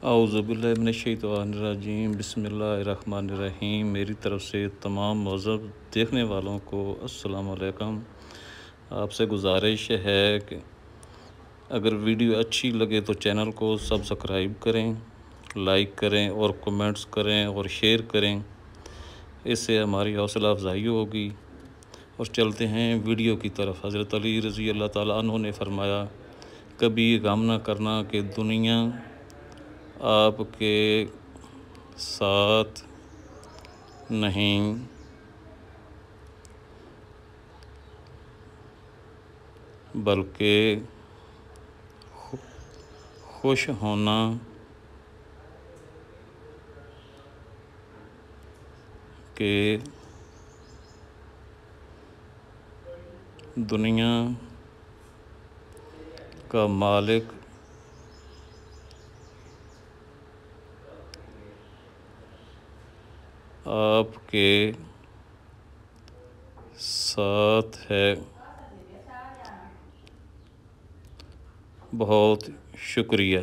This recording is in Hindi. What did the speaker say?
औज़ुबिल्लाहिमिनश्शैतानिर्रजीम बिस्मिल्लाहिर्रहमानिर्रहीम। मेरी तरफ़ से तमाम मौजूद देखने वालों को अस्सलामु अलैकुम। आपसे गुजारिश है कि अगर वीडियो अच्छी लगे तो चैनल को सब्सक्राइब करें, लाइक करें और कमेंट्स करें और शेयर करें। इससे हमारी हौसला अफजाई होगी। और चलते हैं वीडियो की तरफ। हज़रत अली रज़ी अल्लाह ताला अन्हु ने फरमाया, कभी गम न करना कि दुनिया आपके साथ नहीं बल्कि खुश होना कि दुनिया का मालिक आपके साथ है। बहुत शुक्रिया।